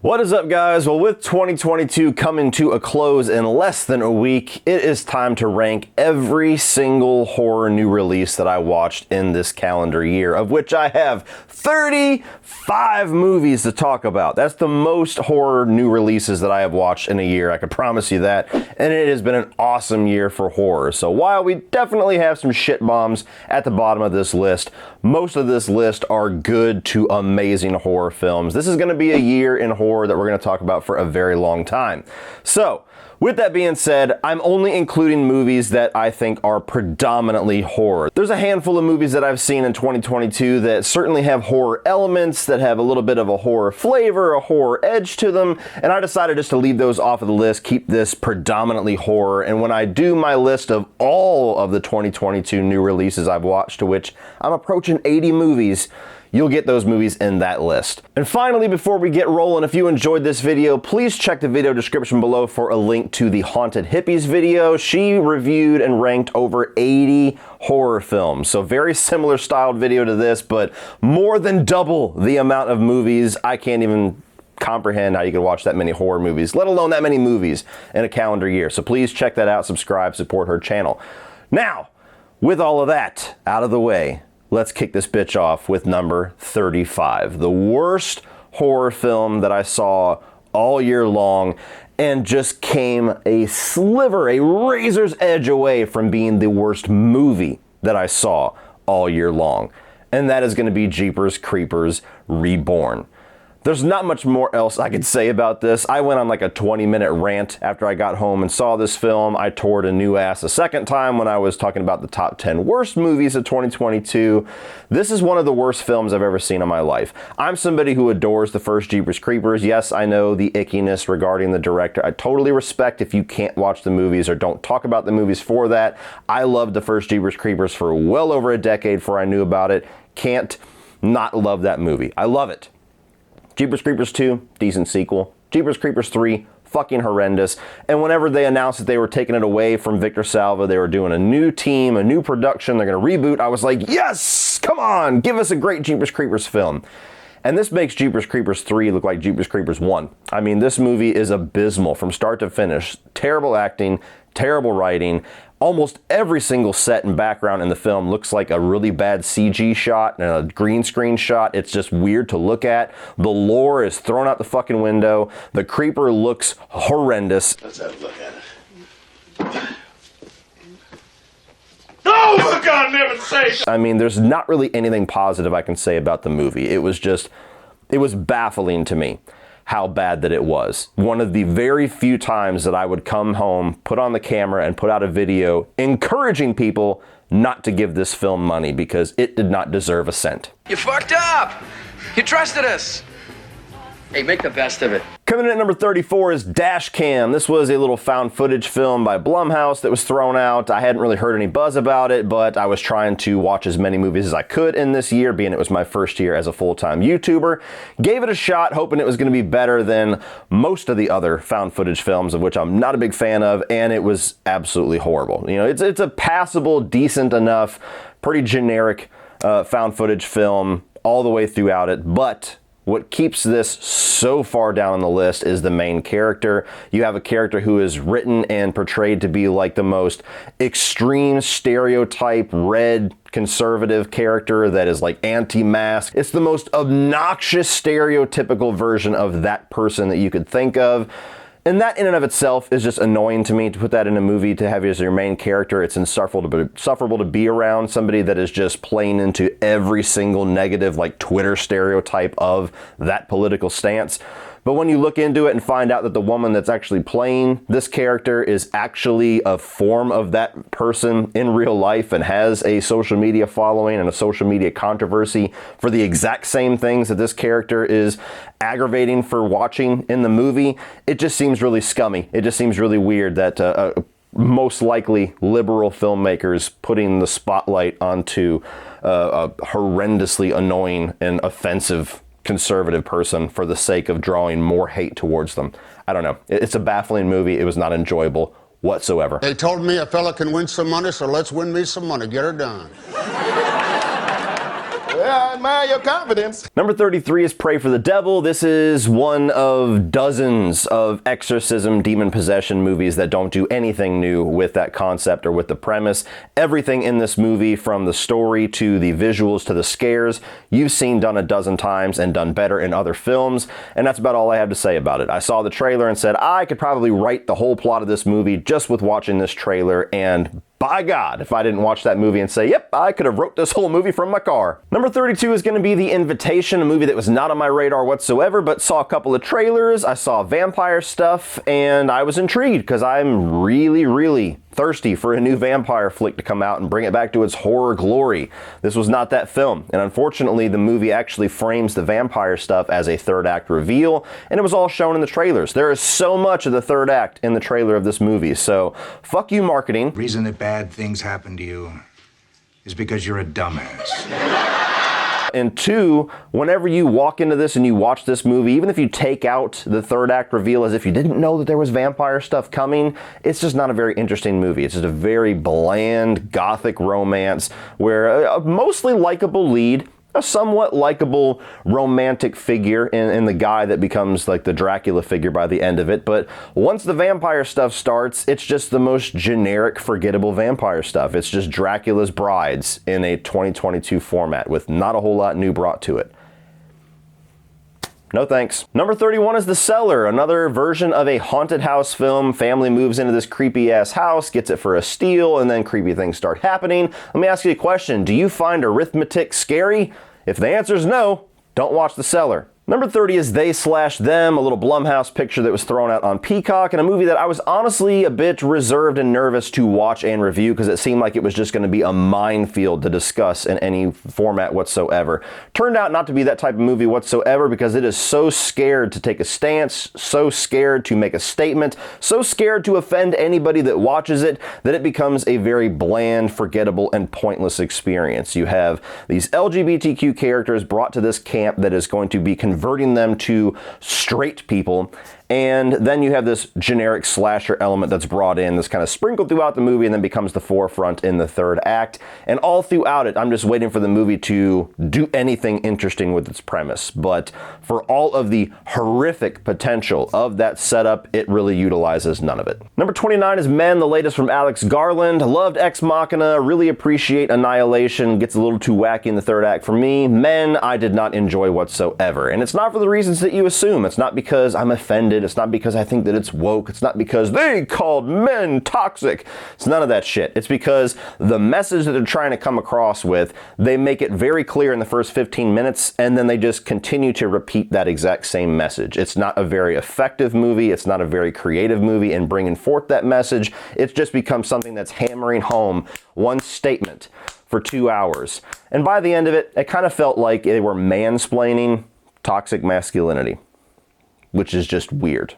What is up, guys? Well, with 2022 coming to a close in less than a week, it is time to rank every single horror new release that I watched in this calendar year, of which I have 35 movies to talk about. That's the most horror new releases that I have watched in a year, I can promise you that, and it has been an awesome year for horror. So while we definitely have some shit bombs at the bottom of this list, most of this list are good to amazing horror films. This is going to be a year in horror that we're going to talk about for a very long time. So, with that being said, I'm only including movies that I think are predominantly horror. There's a handful of movies that I've seen in 2022 that certainly have horror elements, that have a little bit of a horror flavor, a horror edge to them, and I decided just to leave those off of the list, keep this predominantly horror, and when I do my list of all of the 2022 new releases I've watched, to which I'm approaching 80 movies, you'll get those movies in that list. And finally, before we get rolling, if you enjoyed this video, please check the video description below for a link to the Haunted Hippies video. She reviewed and ranked over 80 horror films. So very similar styled video to this, but more than double the amount of movies. I can't even comprehend how you could watch that many horror movies, let alone that many movies in a calendar year. So please check that out, subscribe, support her channel. Now, with all of that out of the way, let's kick this bitch off with number 35. The worst horror film that I saw all year long and just came a sliver, a razor's edge away from being the worst movie that I saw all year long. And that is going to be Jeepers Creepers Reborn. There's not much more else I could say about this. I went on like a 20-minute rant after I got home and saw this film. I toured a new ass a second time when I was talking about the top 10 worst movies of 2022. This is one of the worst films I've ever seen in my life. I'm somebody who adores the first Jeepers Creepers. Yes, I know the ickiness regarding the director. I totally respect if you can't watch the movies or don't talk about the movies for that. I loved the first Jeepers Creepers for well over a decade before I knew about it. Can't not love that movie. I love it. Jeepers Creepers 2, decent sequel. Jeepers Creepers 3, fucking horrendous. And whenever they announced that they were taking it away from Victor Salva, they were doing a new team, a new production, they're gonna reboot, I was like, yes, come on, give us a great Jeepers Creepers film. And this makes Jeepers Creepers 3 look like Jeepers Creepers 1. I mean, this movie is abysmal from start to finish. Terrible acting, terrible writing. Almost every single set and background in the film looks like a really bad CG shot and a green screen shot. It's just weird to look at. The lore is thrown out the fucking window. The creeper looks horrendous. Let's have a look at it. Oh, for God's heaven's sake! I mean, there's not really anything positive I can say about the movie. It was baffling to me how bad that it was. One of the very few times that I would come home, put on the camera, and put out a video encouraging people not to give this film money because it did not deserve a cent. You fucked up! You trusted us! Hey, make the best of it. Coming in at number 34 is Dash Cam. This was a little found footage film by Blumhouse that was thrown out. I hadn't really heard any buzz about it, but I was trying to watch as many movies as I could in this year, being it was my first year as a full-time YouTuber. Gave it a shot, hoping it was going to be better than most of the other found footage films, of which I'm not a big fan of, and it was absolutely horrible. You know, it's a passable, decent enough, pretty generic found footage film all the way throughout it, but what keeps this so far down on the list is the main character. You have a character who is written and portrayed to be like the most extreme stereotype red conservative character that is like anti-mask. It's the most obnoxious stereotypical version of that person that you could think of. And that in and of itself is just annoying to me, to put that in a movie, to have as your main character. It's insufferable to be around somebody that is just playing into every single negative, like Twitter stereotype of that political stance. But when you look into it and find out that the woman that's actually playing this character is actually a form of that person in real life and has a social media following and a social media controversy for the exact same things that this character is aggravating for watching in the movie, it just seems really scummy. It just seems really weird that most likely liberal filmmakers putting the spotlight onto a horrendously annoying and offensive conservative person for the sake of drawing more hate towards them. I don't know. It's a baffling movie. It was not enjoyable whatsoever. They told me a fella can win some money, so let's win me some money. Get her done. I admire your confidence. Number 33 is Pray for the Devil. This is one of dozens of exorcism, demon possession movies that don't do anything new with that concept or with the premise. Everything in this movie, from the story to the visuals to the scares, you've seen done a dozen times and done better in other films, and that's about all I have to say about it. I saw the trailer and said I could probably write the whole plot of this movie just with watching this trailer, and by God, if I didn't watch that movie and say, yep, I could have wrote this whole movie from my car. Number 32 is going to be The Invitation, a movie that was not on my radar whatsoever, but saw a couple of trailers, I saw vampire stuff, and I was intrigued because I'm really thirsty for a new vampire flick to come out and bring it back to its horror glory. This was not that film, and unfortunately the movie actually frames the vampire stuff as a third act reveal, and it was all shown in the trailers. There is so much of the third act in the trailer of this movie, so fuck you, marketing. The reason that bad things happen to you is because you're a dumbass. And two, whenever you walk into this and you watch this movie, even if you take out the third act reveal as if you didn't know that there was vampire stuff coming, it's just not a very interesting movie. It's just a very bland, gothic romance where a mostly likable lead, a somewhat likable romantic figure in the guy that becomes like the Dracula figure by the end of it. But once the vampire stuff starts, it's just the most generic, forgettable vampire stuff. It's just Dracula's brides in a 2022 format with not a whole lot new brought to it. No thanks. Number 31 is The Cellar, another version of a haunted house film. Family moves into this creepy ass house, gets it for a steal, and then creepy things start happening. Let me ask you a question. Do you find arithmetic scary? If the answer is no, don't watch The Cellar. Number 30 is They/Them, a little Blumhouse picture that was thrown out on Peacock, and a movie that I was honestly a bit reserved and nervous to watch and review because it seemed like it was just going to be a minefield to discuss in any format whatsoever. Turned out not to be that type of movie whatsoever because it is so scared to take a stance, so scared to make a statement, so scared to offend anybody that watches it that it becomes a very bland, forgettable, and pointless experience. You have these LGBTQ characters brought to this camp that is going to be converting them to straight people, and then you have this generic slasher element that's brought in, that's kind of sprinkled throughout the movie and then becomes the forefront in the third act. And all throughout it, I'm just waiting for the movie to do anything interesting with its premise. But for all of the horrific potential of that setup, it really utilizes none of it. Number 29 is Men, the latest from Alex Garland. Loved Ex Machina, really appreciate Annihilation, gets a little too wacky in the third act for me. Men, I did not enjoy whatsoever. And it's not for the reasons that you assume. It's not because I'm offended. It's not because I think that it's woke. It's not because they called men toxic. It's none of that shit. It's because the message that they're trying to come across with, they make it very clear in the first 15 minutes, and then they just continue to repeat that exact same message. It's not a very effective movie. It's not a very creative movie in bringing forth that message. It's just become something that's hammering home one statement for 2 hours. And by the end of it, it kind of felt like they were mansplaining toxic masculinity, which is just weird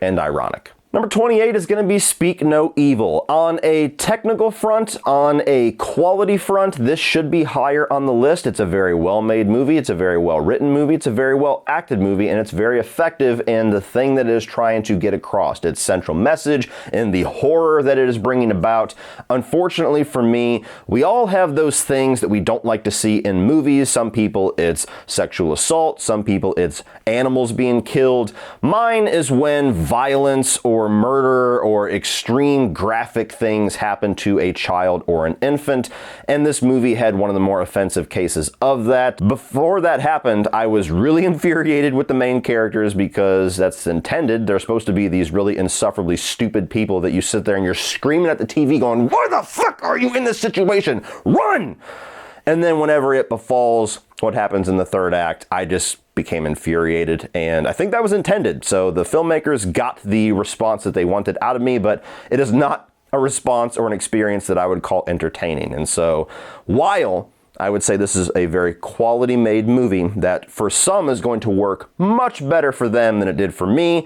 and ironic. Number 28 is going to be Speak No Evil. On a technical front, on a quality front, this should be higher on the list. It's a very well-made movie. It's a very well-written movie. It's a very well-acted movie, and it's very effective in the thing that it is trying to get across. Its central message and the horror that it is bringing about. Unfortunately for me, we all have those things that we don't like to see in movies. Some people, it's sexual assault. Some people, it's animals being killed. Mine is when violence or murder or extreme graphic things happen to a child or an infant, and this movie had one of the more offensive cases of that. Before that happened, I was really infuriated with the main characters because that's intended. They're supposed to be these really insufferably stupid people that you sit there and you're screaming at the TV going, "Why the fuck are you in this situation? Run!" And then whenever it befalls what happens in the third act, I just became infuriated, and I think that was intended. So the filmmakers got the response that they wanted out of me, but it is not a response or an experience that I would call entertaining. And so while I would say this is a very quality made movie that for some is going to work much better for them than it did for me,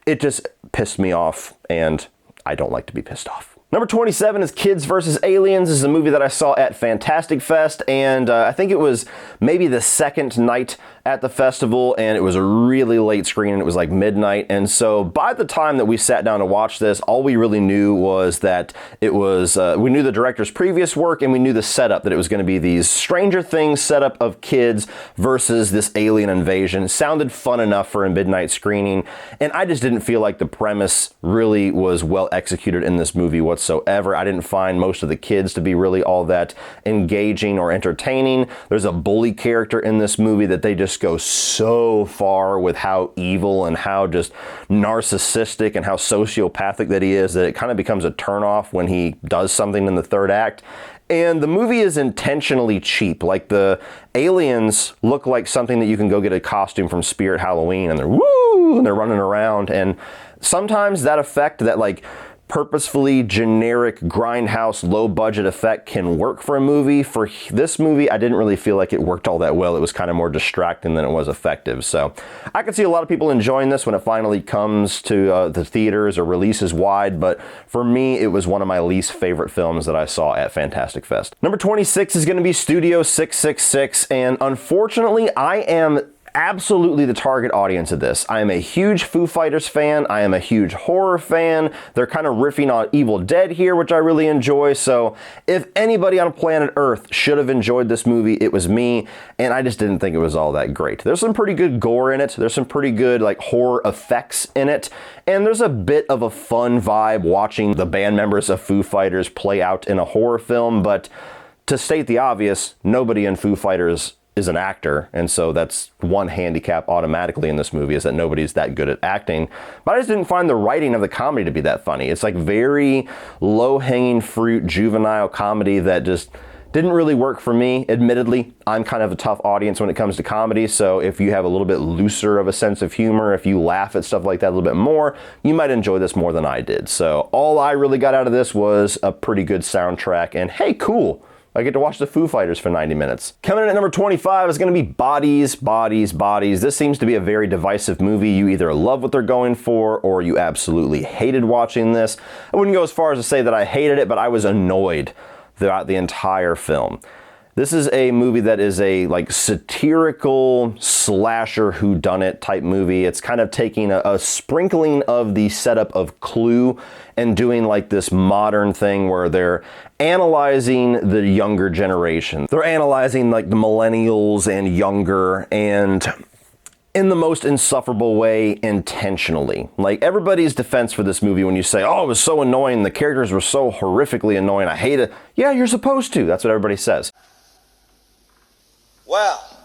it just pissed me off, and I don't like to be pissed off. Number 27 is Kids vs. Aliens. This is a movie that I saw at Fantastic Fest, and I think it was maybe the second night at the festival, and it was a really late screening. It was like midnight, and so by the time that we sat down to watch this, all we really knew was that it was, we knew the director's previous work, and we knew the setup, that it was going to be these Stranger Things setup of kids versus this alien invasion. It sounded fun enough for a midnight screening, and I just didn't feel like the premise really was well executed in this movie whatsoever. I didn't find most of the kids to be really all that engaging or entertaining. There's a bully character in this movie that they just go so far with how evil and how just narcissistic and how sociopathic that he is that it kind of becomes a turnoff when he does something in the third act. And the movie is intentionally cheap. Like, the aliens look like something that you can go get a costume from Spirit Halloween, and they're woo, and they're running around. And sometimes that effect, that like purposefully generic grindhouse low budget effect, can work for a movie. For this movie, I didn't really feel like it worked all that well. It was kind of more distracting than it was effective. So I could see a lot of people enjoying this when it finally comes to the theaters or releases wide, but for me, it was one of my least favorite films that I saw at Fantastic Fest. Number 26 is going to be Studio 666, and unfortunately, I am absolutely the target audience of this. I am a huge Foo Fighters fan. I am a huge horror fan. They're kind of riffing on Evil Dead here, which I really enjoy. So if anybody on planet Earth should have enjoyed this movie, it was me, and I just didn't think it was all that great. There's some pretty good gore in it. There's some pretty good like horror effects in it, and there's a bit of a fun vibe watching the band members of Foo Fighters play out in a horror film. But to state the obvious, nobody in Foo Fighters is an actor, and so that's one handicap automatically in this movie, is that nobody's that good at acting. But I just didn't find the writing of the comedy to be that funny. It's like very low-hanging fruit juvenile comedy that just didn't really work for me. Admittedly, I'm kind of a tough audience when it comes to comedy, so if you have a little bit looser of a sense of humor, if you laugh at stuff like that a little bit more, you might enjoy this more than I did. So all I really got out of this was a pretty good soundtrack, and hey, cool, I get to watch the Foo Fighters for 90 minutes. Coming in at number 25 is going to be Bodies, Bodies, Bodies. This seems to be a very divisive movie. You either love what they're going for or you absolutely hated watching this. I wouldn't go as far as to say that I hated it, but I was annoyed throughout the entire film. This is a movie that is a like satirical slasher whodunit type movie. It's kind of taking a sprinkling of the setup of Clue and doing like this modern thing where they're analyzing the younger generation. They're analyzing like the millennials and younger, and in the most insufferable way, intentionally. Like, everybody's defense for this movie when you say, oh, it was so annoying, the characters were so horrifically annoying, I hate it. Yeah, you're supposed to. That's what everybody says. Well,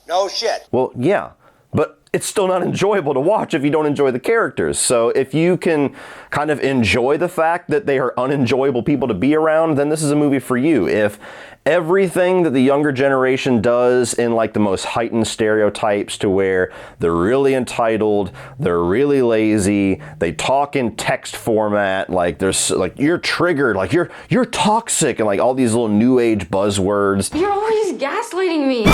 no shit. Well, yeah, but it's still not enjoyable to watch if you don't enjoy the characters. So if you can kind of enjoy the fact that they are unenjoyable people to be around, then this is a movie for you. If everything that the younger generation does in like the most heightened stereotypes, to where they're really entitled, they're really lazy, they talk in text format, like there's like you're triggered, like you're toxic, and like all these little new age buzzwords. You're always gaslighting me.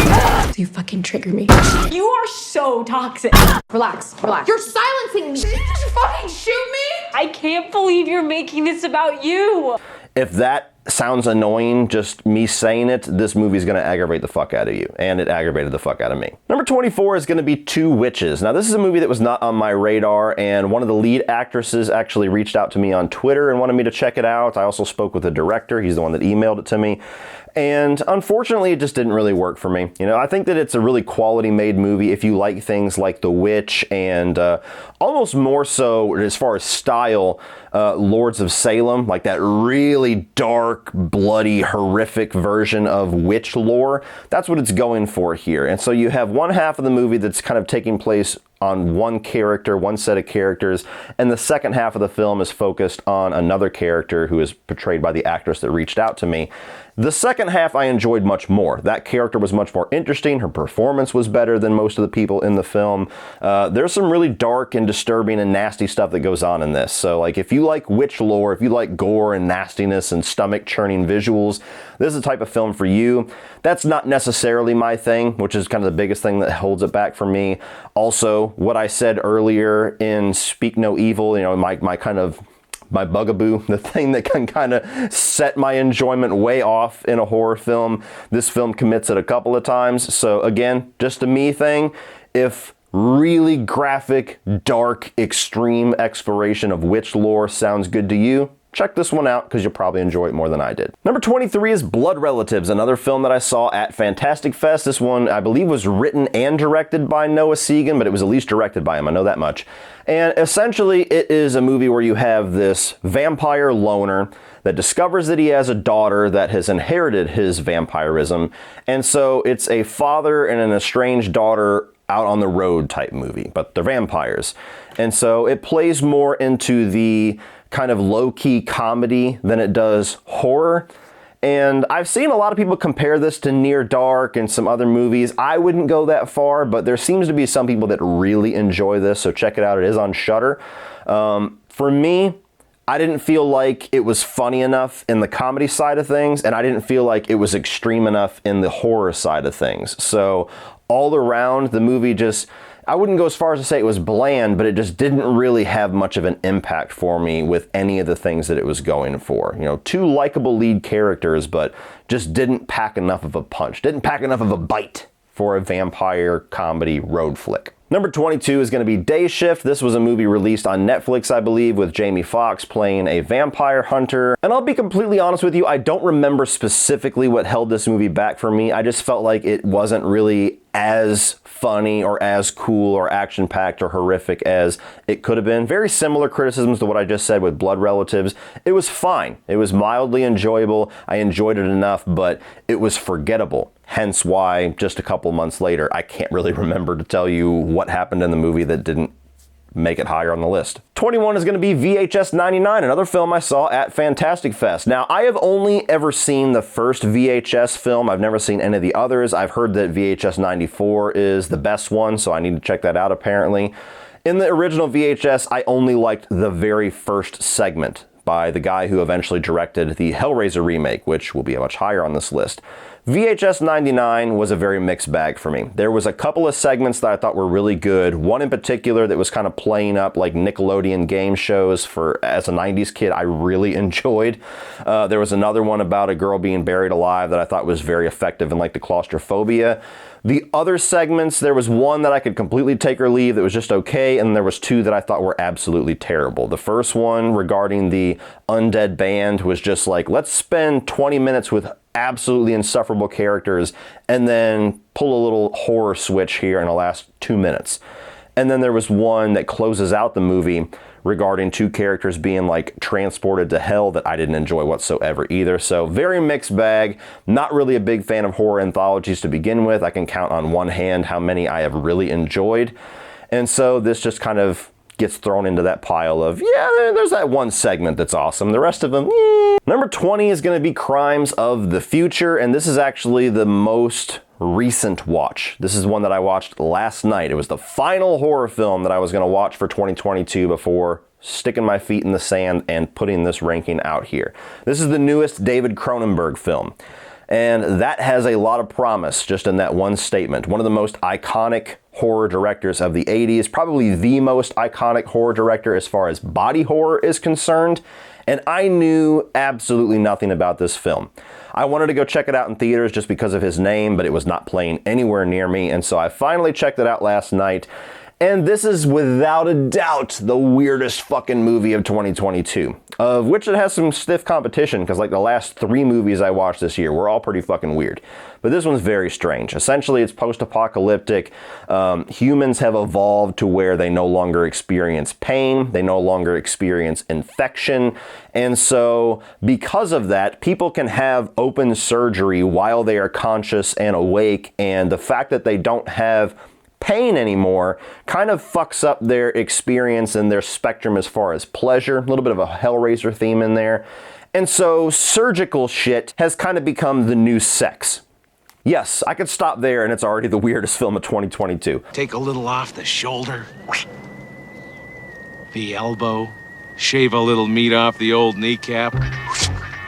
You fucking trigger me. You are so toxic. Relax, relax. You're silencing me. Did you just fucking shoot me? I can't believe you're making this about you. If that sounds annoying, just me saying it, this movie's gonna aggravate the fuck out of you, and it aggravated the fuck out of me. Number 24 is gonna be Two Witches. Now, this is a movie that was not on my radar, and one of the lead actresses actually reached out to me on Twitter and wanted me to check it out. I also spoke with the director. He's the one that emailed it to me. And unfortunately, it just didn't really work for me. You know, I think that it's a really quality made movie if you like things like The Witch and almost more so as far as style, Lords of Salem, like that really dark, bloody, horrific version of witch lore. That's what it's going for here. And so you have one half of the movie that's kind of taking place on one character, one set of characters, and the second half of the film is focused on another character who is portrayed by the actress that reached out to me. The second half I enjoyed much more. That character was much more interesting. Her performance was better than most of the people in the film. There's some really dark and disturbing and nasty stuff that goes on in this. So like if you like witch lore, if you like gore and nastiness and stomach churning visuals, this is the type of film for you. That's not necessarily my thing, which is kind of the biggest thing that holds it back for me. Also, what I said earlier in Speak No Evil, you know, my kind of my bugaboo, the thing that can kind of set my enjoyment way off in a horror film. This film commits it a couple of times. So again, just a me thing. If really graphic, dark, extreme exploration of witch lore sounds good to you, check this one out because you'll probably enjoy it more than I did. Number 23 is Blood Relatives, another film that I saw at Fantastic Fest. This one, I believe, was written and directed by Noah Segan, but it was at least directed by him, I know that much. And essentially, it is a movie where you have this vampire loner that discovers that he has a daughter that has inherited his vampirism. And so it's a father and an estranged daughter out on the road type movie, but they're vampires. And so it plays more into the kind of low-key comedy than it does horror. And I've seen a lot of people compare this to Near Dark and some other movies. I wouldn't go that far, but there seems to be some people that really enjoy this, so check it out. It is on Shudder. For me, I didn't feel like it was funny enough in the comedy side of things, and I didn't feel like it was extreme enough in the horror side of things. So all around, the movie just, I wouldn't go as far as to say it was bland, but it just didn't really have much of an impact for me with any of the things that it was going for. You know, two likable lead characters, but just didn't pack enough of a punch, didn't pack enough of a bite for a vampire comedy road flick. Number 22 is going to be Day Shift. This was a movie released on Netflix, I believe, with Jamie Foxx playing a vampire hunter. And I'll be completely honest with you, I don't remember specifically what held this movie back for me. I just felt like it wasn't really as funny or as cool or action-packed or horrific as it could have been. Very similar criticisms to what I just said with Blood Relatives. It was fine. It was mildly enjoyable. I enjoyed it enough, but it was forgettable. Hence why, just a couple months later, I can't really remember to tell you what happened in the movie that didn't make it higher on the list. 21 is going to be VHS 99, another film I saw at Fantastic Fest. Now, I have only ever seen the first VHS film. I've never seen any of the others. I've heard that VHS 94 is the best one, so I need to check that out apparently. In the original VHS, I only liked the very first segment by the guy who eventually directed the Hellraiser remake, which will be much higher on this list. VHS 99 was a very mixed bag for me. There was a couple of segments that I thought were really good. One in particular that was kind of playing up like Nickelodeon game shows as a 90s kid I really enjoyed. There was another one about a girl being buried alive that I thought was very effective in like the claustrophobia. The other segments, there was one that I could completely take or leave that was just okay, and there was two that I thought were absolutely terrible. The first one regarding the undead band was just like, let's spend 20 minutes with absolutely insufferable characters and then pull a little horror switch here in the last 2 minutes. And then there was one that closes out the movie regarding two characters being like transported to hell that I didn't enjoy whatsoever either. So very mixed bag. Not really a big fan of horror anthologies to begin with. I can count on one hand how many I have really enjoyed. And so this just kind of gets thrown into that pile of, yeah, there's that one segment that's awesome. The rest of them, Number 20 is going to be Crimes of the Future, and this is actually the most recent watch. This is one that I watched last night. It was the final horror film that I was going to watch for 2022 before sticking my feet in the sand and putting this ranking out here. This is the newest David Cronenberg film, and that has a lot of promise just in that one statement. One of the most iconic horror directors of the 80s, probably the most iconic horror director as far as body horror is concerned, and I knew absolutely nothing about this film. I wanted to go check it out in theaters just because of his name, but it was not playing anywhere near me, and so I finally checked it out last night, and this is without a doubt the weirdest fucking movie of 2022, of which it has some stiff competition, because like the last 3 movies I watched this year were all pretty fucking weird. But this one's very strange. Essentially, it's post-apocalyptic. Humans have evolved to where they no longer experience pain. They no longer experience infection. And so because of that, people can have open surgery while they are conscious and awake. And the fact that they don't have pain anymore kind of fucks up their experience and their spectrum as far as pleasure. A little bit of a Hellraiser theme in there. And so surgical shit has kind of become the new sex. Yes, I could stop there and it's already the weirdest film of 2022. Take a little off the shoulder, the elbow, shave a little meat off the old kneecap.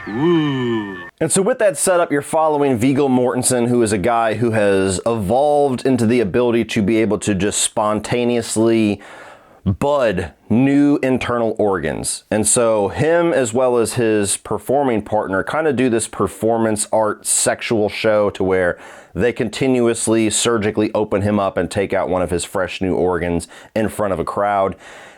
Ooh. And so with that setup, you're following Viggo Mortensen, who is a guy who has evolved into the ability to be able to just spontaneously Bud new internal organs. And so him as well as his performing partner kind of do this performance art sexual show to where they continuously surgically open him up and take out one of his fresh new organs in front of a crowd.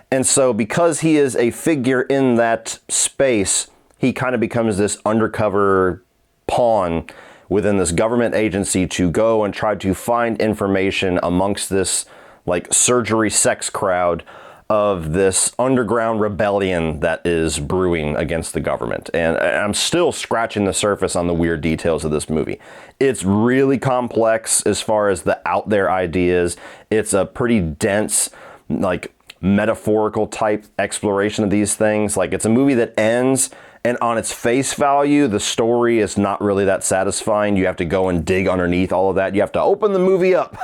And so because he is a figure in that space, he kind of becomes this undercover pawn within this government agency to go and try to find information amongst this like surgery sex crowd of this underground rebellion that is brewing against the government. And I'm still scratching the surface on the weird details of this movie. It's really complex as far as the out there ideas. It's a pretty dense, like metaphorical type exploration of these things. Like it's a movie that ends and on its face value, the story is not really that satisfying. You have to go and dig underneath all of that. You have to open the movie up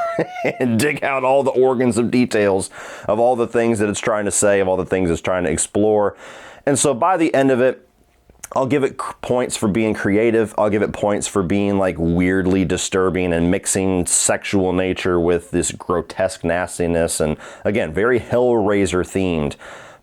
and dig out all the organs of details of all the things that it's trying to say, of all the things it's trying to explore. And so by the end of it, I'll give it points for being creative. I'll give it points for being like weirdly disturbing and mixing sexual nature with this grotesque nastiness. And again, very Hellraiser themed.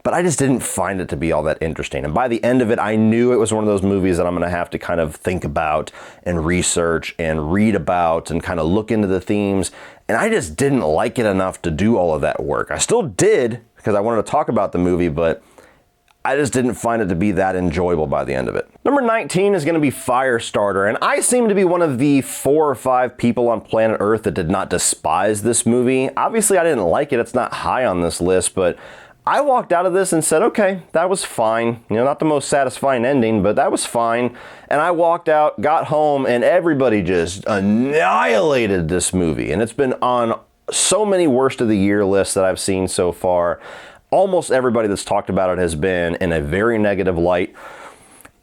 But I just didn't find it to be all that interesting. And by the end of it, I knew it was one of those movies that I'm going to have to kind of think about and research and read about and kind of look into the themes. And I just didn't like it enough to do all of that work. I still did because I wanted to talk about the movie, but I just didn't find it to be that enjoyable by the end of it. Number 19 is going to be Firestarter, and I seem to be one of the 4 or 5 people on planet Earth that did not despise this movie. Obviously, I didn't like it. It's not high on this list, but I walked out of this and said, okay, that was fine. You know, not the most satisfying ending, but that was fine. And I walked out, got home, and everybody just annihilated this movie. And it's been on so many worst of the year lists that I've seen so far. Almost everybody that's talked about it has been in a very negative light.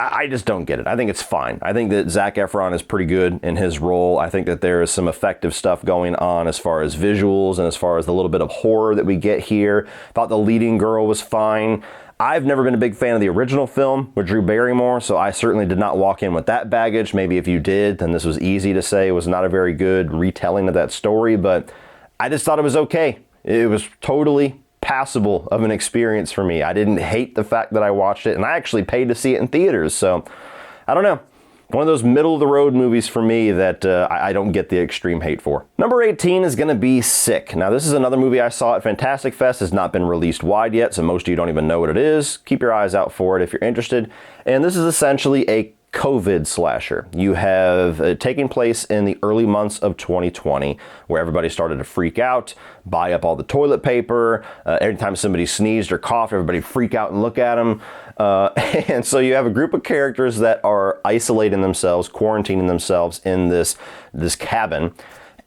I just don't get it. I think it's fine. I think that Zac Efron is pretty good in his role. I think that there is some effective stuff going on as far as visuals and as far as the little bit of horror that we get here. Thought the leading girl was fine. I've never been a big fan of the original film with Drew Barrymore, so I certainly did not walk in with that baggage. Maybe if you did, then this was easy to say. It was not a very good retelling of that story, but I just thought it was okay. It was totally passable of an experience for me. I didn't hate the fact that I watched it, and I actually paid to see it in theaters, so I don't know. One of those middle of the road movies for me that I don't get the extreme hate for. Number 18 is going to be Sick. Now this is another movie I saw at Fantastic Fest. Has not been released wide yet, so most of you don't even know what it is. Keep your eyes out for it if you're interested. And this is essentially a COVID slasher. You have taking place in the early months of 2020, where everybody started to freak out, buy up all the toilet paper. Every time somebody sneezed or coughed, everybody freak out and look at them. And so you have a group of characters that are isolating themselves, quarantining themselves in this cabin,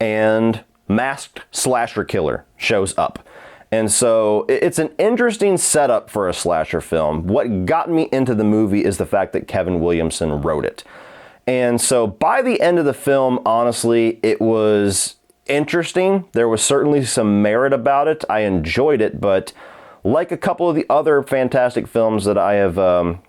and masked slasher killer shows up. And so it's an interesting setup for a slasher film. What got me into the movie is the fact that Kevin Williamson wrote it. And so by the end of the film, honestly, it was interesting. There was certainly some merit about it. I enjoyed it, but like a couple of the other Fantastic films that I have,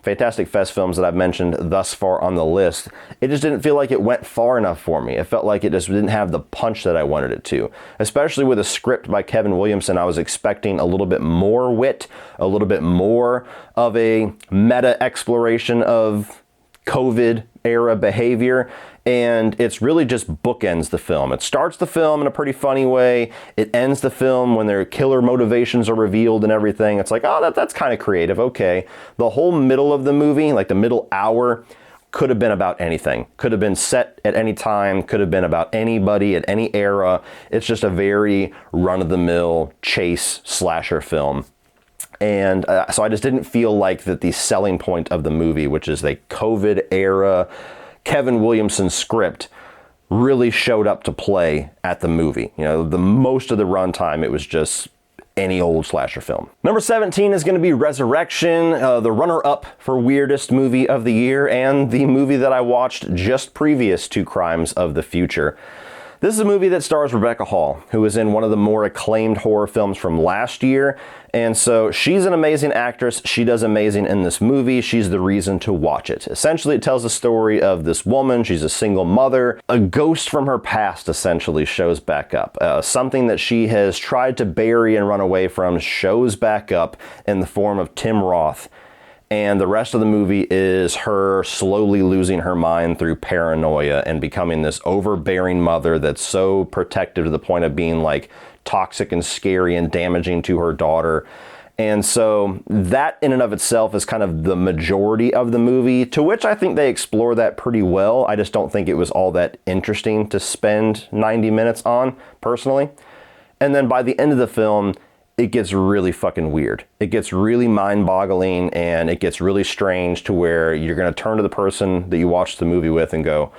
Fantastic Fest films that I've mentioned thus far on the list, it just didn't feel like it went far enough for me. It felt like it just didn't have the punch that I wanted it to. Especially with a script by Kevin Williamson, I was expecting a little bit more wit, a little bit more of a meta exploration of COVID era behavior, and it's really just bookends the film. It starts the film in a pretty funny way. It ends the film when their killer motivations are revealed and everything. It's like, oh, that's kind of creative. Okay. The whole middle of the movie, like the middle hour, could have been about anything. Could have been set at any time. Could have been about anybody at any era. It's just a very run-of-the-mill chase slasher film. And so I just didn't feel like that the selling point of the movie, which is the COVID era Kevin Williamson script, really showed up to play at the movie. You know, the most of the runtime, it was just any old slasher film. Number 17 is going to be Resurrection, the runner-up for weirdest movie of the year, and the movie that I watched just previous to Crimes of the Future. This is a movie that stars Rebecca Hall, who is in one of the more acclaimed horror films from last year. And so she's an amazing actress. She does amazing in this movie. She's the reason to watch it. Essentially, it tells the story of this woman. She's a single mother. A ghost from her past essentially shows back up. Something that she has tried to bury and run away from shows back up in the form of Tim Roth. And the rest of the movie is her slowly losing her mind through paranoia and becoming this overbearing mother that's so protective to the point of being like toxic and scary and damaging to her daughter. And so that in and of itself is kind of the majority of the movie, to which I think they explore that pretty well. I just don't think it was all that interesting to spend 90 minutes on, personally. And then by the end of the film, it gets really fucking weird. It gets really mind-boggling, and it gets really strange to where you're going to turn to the person that you watched the movie with and go,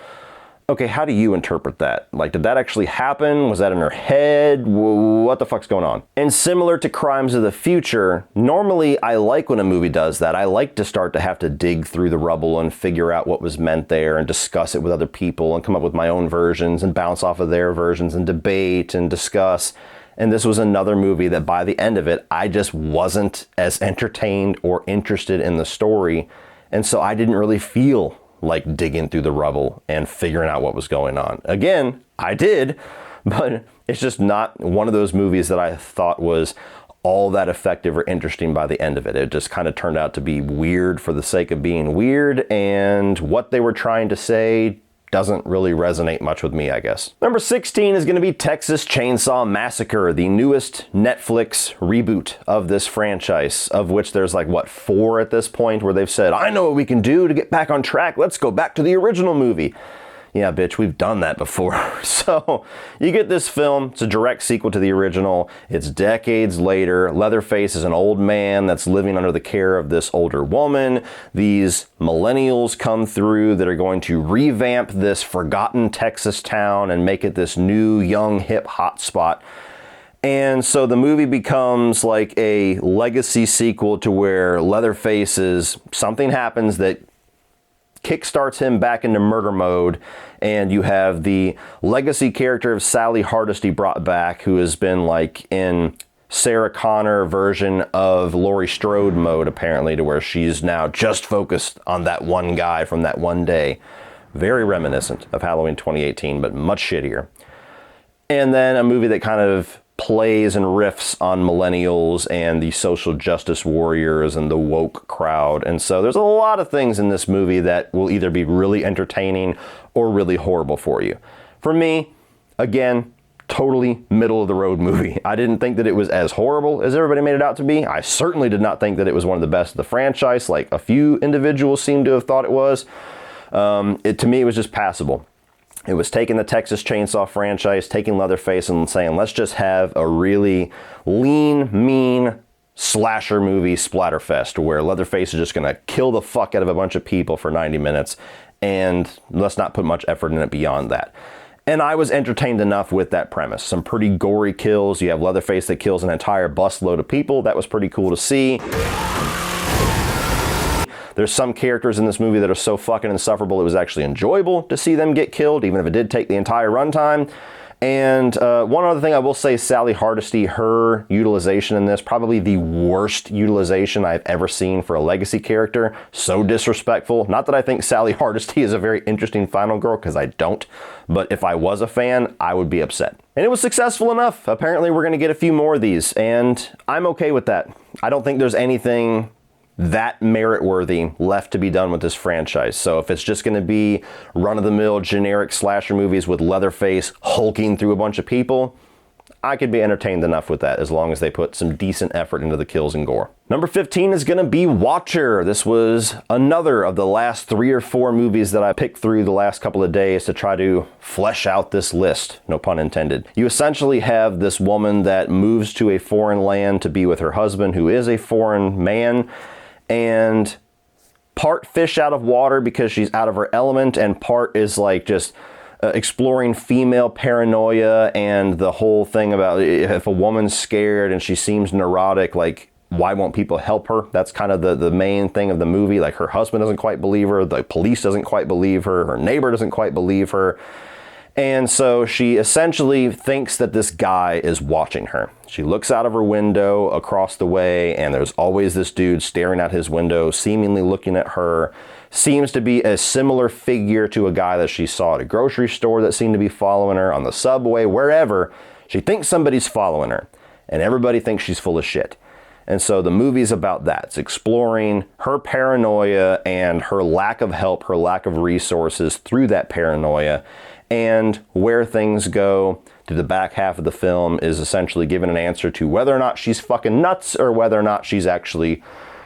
okay, how do you interpret that? Like, did that actually happen? Was that in her head? What the fuck's going on? And similar to Crimes of the Future, normally I like when a movie does that. I like to start to have to dig through the rubble and figure out what was meant there and discuss it with other people and come up with my own versions and bounce off of their versions and debate and discuss. And this was another movie that by the end of it, I just wasn't as entertained or interested in the story. And so I didn't really feel like digging through the rubble and figuring out what was going on. Again, I did, but it's just not one of those movies that I thought was all that effective or interesting by the end of it. It just kind of turned out to be weird for the sake of being weird, and what they were trying to say doesn't really resonate much with me, I guess. Number 16 is going to be Texas Chainsaw Massacre, the newest Netflix reboot of this franchise, of which there's like, what, 4 at this point, where they've said, I know what we can do to get back on track. Let's go back to the original movie. Yeah, bitch, we've done that before. So you get this film. It's a direct sequel to the original. It's decades later. Leatherface is an old man that's living under the care of this older woman. These millennials come through that are going to revamp this forgotten Texas town and make it this new, young, hip hotspot. And so the movie becomes like a legacy sequel to where Leatherface is, something happens that kickstarts him back into murder mode, and you have the legacy character of Sally Hardesty brought back, who has been like in Sarah Connor version of Laurie Strode mode, apparently, to where she's now just focused on that one guy from that one day. Very reminiscent of Halloween 2018, but much shittier. And then a movie that kind of plays and riffs on millennials and the social justice warriors and the woke crowd. And so there's a lot of things in this movie that will either be really entertaining or really horrible for you. For me, again, totally middle of the road movie. I didn't think that it was as horrible as everybody made it out to be. I certainly did not think that it was one of the best of the franchise, like a few individuals seem to have thought it was. To me, it was just passable. It was taking the Texas Chainsaw franchise, taking Leatherface and saying, let's just have a really lean, mean slasher movie splatterfest where Leatherface is just going to kill the fuck out of a bunch of people for 90 minutes, and let's not put much effort in it beyond that. And I was entertained enough with that premise. Some pretty gory kills. You have Leatherface that kills an entire busload of people. That was pretty cool to see. There's some characters in this movie that are so fucking insufferable, it was actually enjoyable to see them get killed, even if it did take the entire runtime. And one other thing I will say, Sally Hardesty, her utilization in this, probably the worst utilization I've ever seen for a legacy character. So disrespectful. Not that I think Sally Hardesty is a very interesting final girl, because I don't. But if I was a fan, I would be upset. And it was successful enough. Apparently we're going to get a few more of these, and I'm okay with that. I don't think there's anything that merit-worthy left to be done with this franchise. So if it's just going to be run-of-the-mill generic slasher movies with Leatherface hulking through a bunch of people, I could be entertained enough with that, as long as they put some decent effort into the kills and gore. Number 15 is going to be Watcher. This was another of the last 3 or 4 movies that I picked through the last couple of days to try to flesh out this list, no pun intended. You essentially have this woman that moves to a foreign land to be with her husband, who is a foreign man, and part fish out of water because she's out of her element, and part is like just exploring female paranoia and the whole thing about if a woman's scared and she seems neurotic, like, why won't people help her? That's kind of the main thing of the movie. Like, her husband doesn't quite believe her, the police doesn't quite believe her, her neighbor doesn't quite believe her. And so she essentially thinks that this guy is watching her. She looks out of her window across the way, and there's always this dude staring at his window, seemingly looking at her. Seems to be a similar figure to a guy that she saw at a grocery store that seemed to be following her, on the subway, wherever. She thinks somebody's following her, and everybody thinks she's full of shit. And so the movie's about that. It's exploring her paranoia and her lack of help, her lack of resources through that paranoia, and where things go to the back half of the film is essentially giving an answer to whether or not she's fucking nuts or whether or not she's actually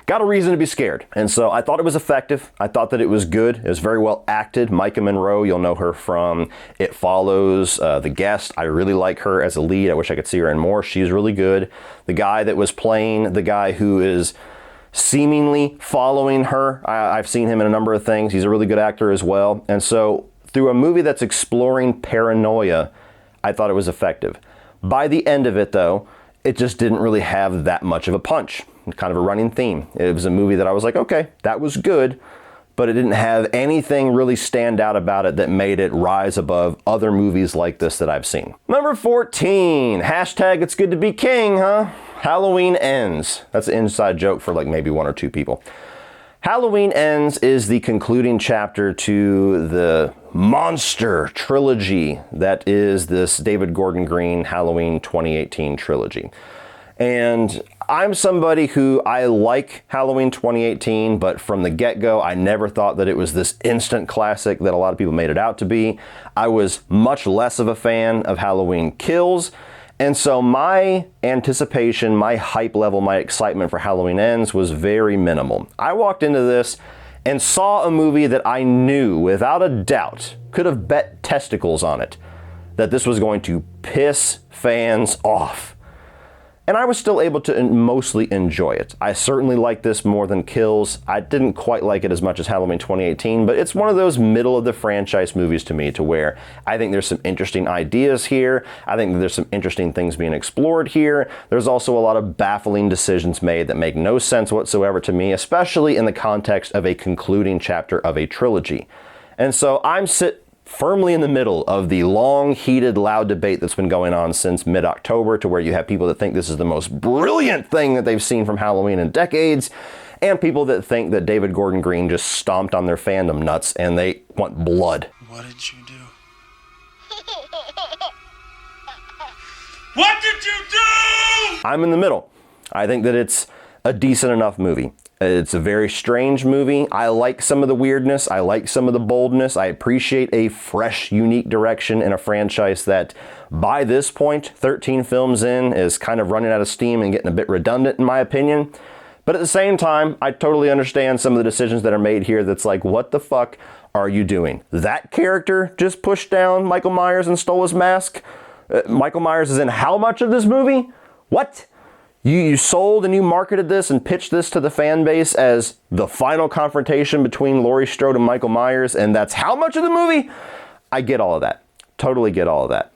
got a reason to be scared. And so I thought it was effective. I thought that it was good. It was very well acted. Micah Monroe, you'll know her from It Follows, The Guest. I really like her as a lead. I wish I could see her in more. She's really good. The guy that was playing the guy who is seemingly following her, I've seen him in a number of things. He's a really good actor as well. And so through a movie that's exploring paranoia, I thought it was effective. By the end of it, though, it just didn't really have that much of a punch. Kind of a running theme. It was a movie that I was like, okay, that was good, but it didn't have anything really stand out about it that made it rise above other movies like this that I've seen. Number 14, hashtag it's good to be king, huh? Halloween Ends. That's an inside joke for like maybe one or two people. Halloween Ends is the concluding chapter to the monster trilogy that is this David Gordon Green Halloween 2018 trilogy. And I'm somebody who I like Halloween 2018, but from the get-go, I never thought that it was this instant classic that a lot of people made it out to be. I was much less of a fan of Halloween Kills, and so my anticipation, my hype level, my excitement for Halloween Ends was very minimal. I walked into this and saw a movie that I knew without a doubt, could have bet testicles on it, that this was going to piss fans off. And I was still able to mostly enjoy it. I certainly like this more than Kills. I didn't quite like it as much as Halloween 2018, but it's one of those middle of the franchise movies to me to where I think there's some interesting ideas here. I think there's some interesting things being explored here. There's also a lot of baffling decisions made that make no sense whatsoever to me, especially in the context of a concluding chapter of a trilogy. And so I'm firmly in the middle of the long, heated, loud debate that's been going on since mid-October, to where you have people that think this is the most brilliant thing that they've seen from Halloween in decades, and people that think that David Gordon Green just stomped on their fandom nuts and they want blood. What did you do? What did you do? I'm in the middle. I think that it's a decent enough movie. It's a very strange movie. I like some of the weirdness. I like some of the boldness. I appreciate a fresh, unique direction in a franchise that, by this point, 13 films in, is kind of running out of steam and getting a bit redundant, in my opinion. But at the same time, I totally understand some of the decisions that are made here that's like, what the fuck are you doing? That character just pushed down Michael Myers and stole his mask? Michael Myers is in how much of this movie? What? You sold and you marketed this and pitched this to the fan base as the final confrontation between Laurie Strode and Michael Myers, and that's how much of the movie? I get all of that. Totally get all of that.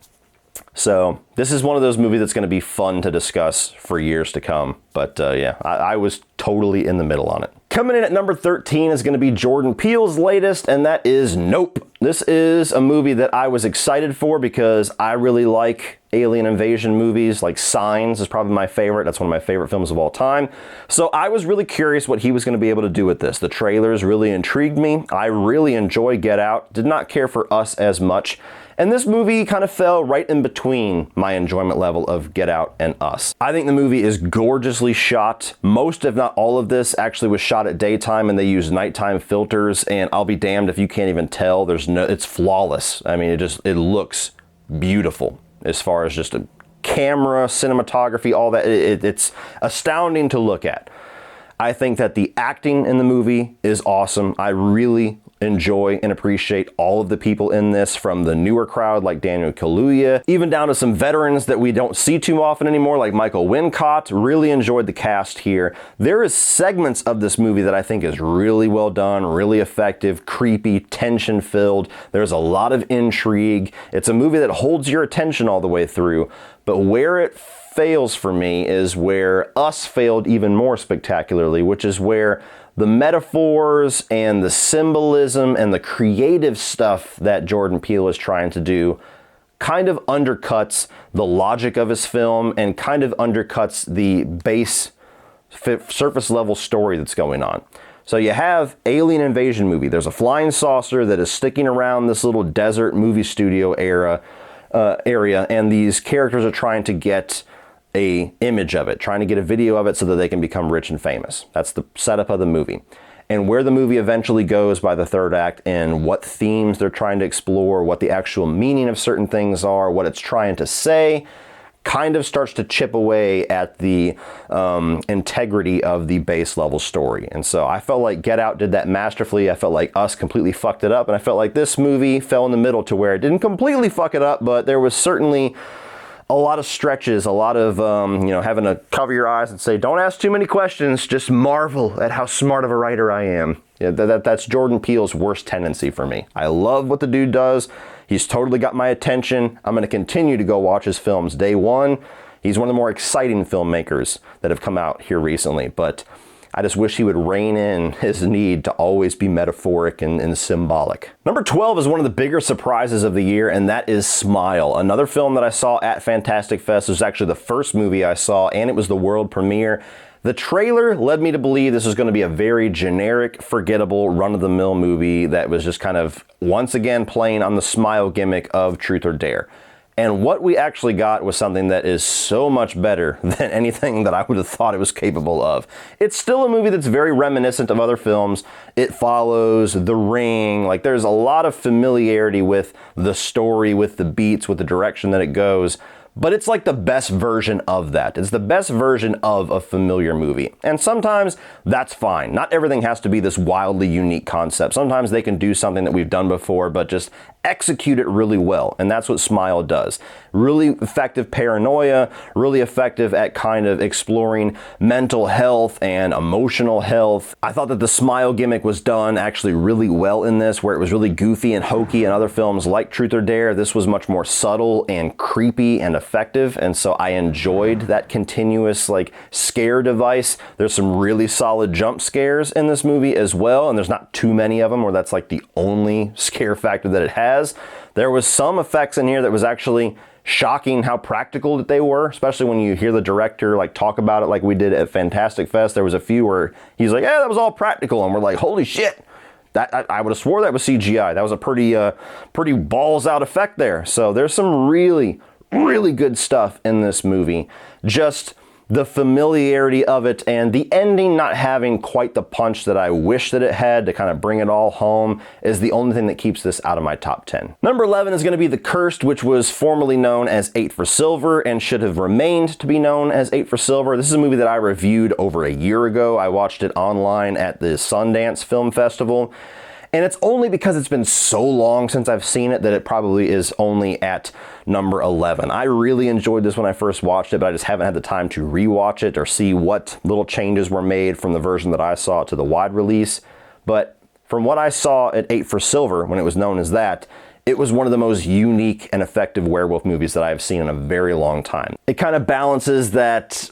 So this is one of those movies that's going to be fun to discuss for years to come. But yeah, I was totally in the middle on it. Coming in at number 13 is going to be Jordan Peele's latest, and that is Nope. This is a movie that I was excited for because I really like alien invasion movies. Like Signs is probably my favorite. That's one of my favorite films of all time. So I was really curious what he was going to be able to do with this. The trailers really intrigued me. I really enjoy Get Out. Did not care for Us as much. And this movie kind of fell right in between my enjoyment level of Get Out and Us. I think the movie is gorgeously shot. Most, if not all of this, actually was shot at daytime and they used nighttime filters, and I'll be damned if you can't even tell. It's flawless. I mean, it looks beautiful as far as just a camera, cinematography, all that. It's astounding to look at. I think that the acting in the movie is awesome. I really enjoy and appreciate all of the people in this, from the newer crowd like Daniel Kaluuya, even down to some veterans that we don't see too often anymore like Michael Wincott. Really enjoyed the cast here. There is segments of this movie that I think is really well done, really effective, creepy, tension-filled. There's a lot of intrigue. It's a movie that holds your attention all the way through, But where it fails for me is where Us failed even more spectacularly, which is where the metaphors and the symbolism and the creative stuff that Jordan Peele is trying to do kind of undercuts the logic of his film and kind of undercuts the base surface level story that's going on. So you have alien invasion movie. There's a flying saucer that is sticking around this little desert movie studio area, and these characters are trying to get a image of it, trying to get a video of it so that they can become rich and famous. That's the setup of the movie. And where the movie eventually goes by the third act and what themes they're trying to explore, what the actual meaning of certain things are, what it's trying to say, kind of starts to chip away at the integrity of the base level story. And so I felt like Get Out did that masterfully. I felt like Us completely fucked it up. And I felt like this movie fell in the middle to where it didn't completely fuck it up, but there was certainly a lot of stretches, a lot of, having to cover your eyes and say, don't ask too many questions, just marvel at how smart of a writer I am. Yeah, that's Jordan Peele's worst tendency for me. I love what the dude does. He's totally got my attention. I'm going to continue to go watch his films day one. He's one of the more exciting filmmakers that have come out here recently, but I just wish he would rein in his need to always be metaphoric and symbolic. Number 12 is one of the bigger surprises of the year, and that is Smile, another film that I saw at Fantastic Fest. It was actually the first movie I saw, and it was the world premiere. The trailer led me to believe this was going to be a very generic, forgettable, run-of-the-mill movie that was just kind of, once again, playing on the Smile gimmick of Truth or Dare. And what we actually got was something that is so much better than anything that I would have thought it was capable of. It's still a movie that's very reminiscent of other films. It follows The Ring. Like, there's a lot of familiarity with the story, with the beats, with the direction that it goes. But it's like the best version of that. It's the best version of a familiar movie. And sometimes that's fine. Not everything has to be this wildly unique concept. Sometimes they can do something that we've done before, but just execute it really well. And that's what Smile does. Really effective paranoia, really effective at kind of exploring mental health and emotional health. I thought that the Smile gimmick was done actually really well in this, where it was really goofy and hokey in other films like Truth or Dare. This was much more subtle and creepy and effective, and so I enjoyed that continuous like scare device. There's some really solid jump scares in this movie as well, and there's not too many of them where that's like the only scare factor that it has. There was some effects in here that was actually shocking how practical that they were, especially when you hear the director like talk about it like we did at Fantastic Fest. There was a few where he's like, yeah, that was all practical, and we're like, holy shit. That I would have swore that was CGI. That was a pretty balls out effect there. So there's some really good stuff in this movie. Just the familiarity of it and the ending not having quite the punch that I wish that it had to kind of bring it all home is the only thing that keeps this out of my top 10. Number 11 is going to be The Cursed, which was formerly known as 8 for Silver and should have remained to be known as 8 for Silver. This is a movie that I reviewed over a year ago. I watched it online at the Sundance Film Festival. And it's only because it's been so long since I've seen it that it probably is only at number 11. I really enjoyed this when I first watched it, but I just haven't had the time to rewatch it or see what little changes were made from the version that I saw to the wide release. But from what I saw at 8 for Silver, when it was known as that, it was one of the most unique and effective werewolf movies that I have seen in a very long time. It kind of balances that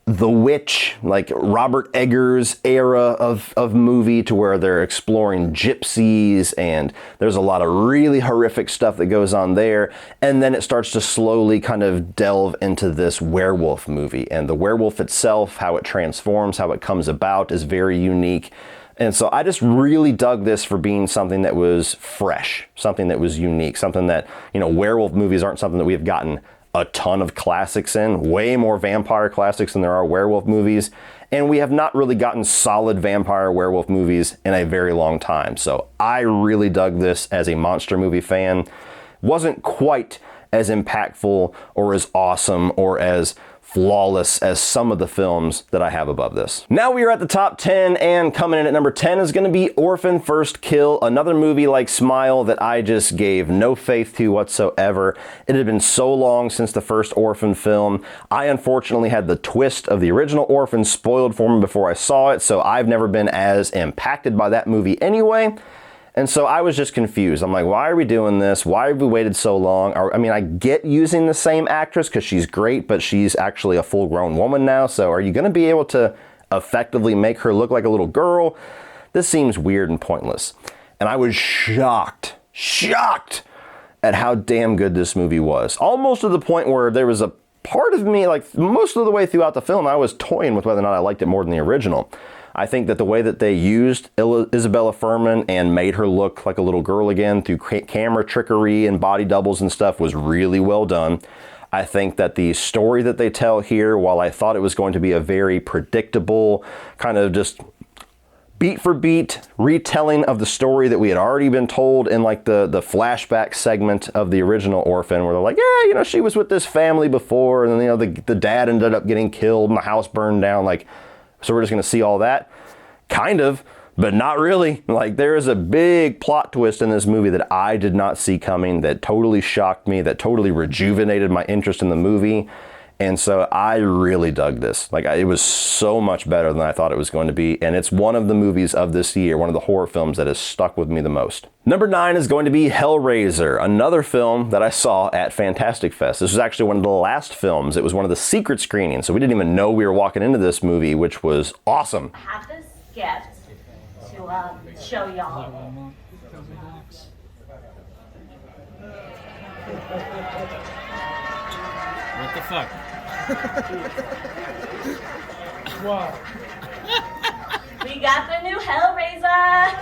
The Witch, like Robert Eggers era of movie, to where they're exploring gypsies and there's a lot of really horrific stuff that goes on there. And then it starts to slowly kind of delve into this werewolf movie. And the werewolf itself, how it transforms, how it comes about is very unique. And so I just really dug this for being something that was fresh, something that was unique, something that, werewolf movies aren't something that we have gotten a ton of classics in, way more vampire classics than there are werewolf movies, and we have not really gotten solid vampire werewolf movies in a very long time. So I really dug this as a monster movie fan. Wasn't quite as impactful or as awesome or as flawless as some of the films that I have above this. Now we are at the top 10, and coming in at number 10 is going to be Orphan First Kill, another movie like Smile that I just gave no faith to whatsoever. It had been so long since the first Orphan film. I unfortunately had the twist of the original Orphan spoiled for me before I saw it, so I've never been as impacted by that movie anyway. And so I was just confused. I'm like, why are we doing this? Why have we waited so long? I mean, I get using the same actress because she's great, but she's actually a full-grown woman now. So are you going to be able to effectively make her look like a little girl? This seems weird and pointless. And I was shocked at how damn good this movie was. Almost to the point where there was a part of me, like most of the way throughout the film, I was toying with whether or not I liked it more than the original. I think that the way that they used Isabella Fuhrman and made her look like a little girl again through camera trickery and body doubles and stuff was really well done. I think that the story that they tell here, while I thought it was going to be a very predictable, kind of just beat for beat retelling of the story that we had already been told in like the flashback segment of the original Orphan, where they're like, yeah, you know, she was with this family before, and then, you know, the dad ended up getting killed and the house burned down, like, so we're just going to see all that? Kind of, but not really. Like, there is a big plot twist in this movie that I did not see coming, that totally shocked me, that totally rejuvenated my interest in the movie. And so I really dug this. Like, it was so much better than I thought it was going to be. And it's one of the movies of this year, one of the horror films that has stuck with me the most. Number 9 is going to be Hellraiser, another film that I saw at Fantastic Fest. This was actually one of the last films. It was one of the secret screenings, so we didn't even know we were walking into this movie, which was awesome. I have this gift to show y'all. What the fuck? Wow. We got the new Hellraiser.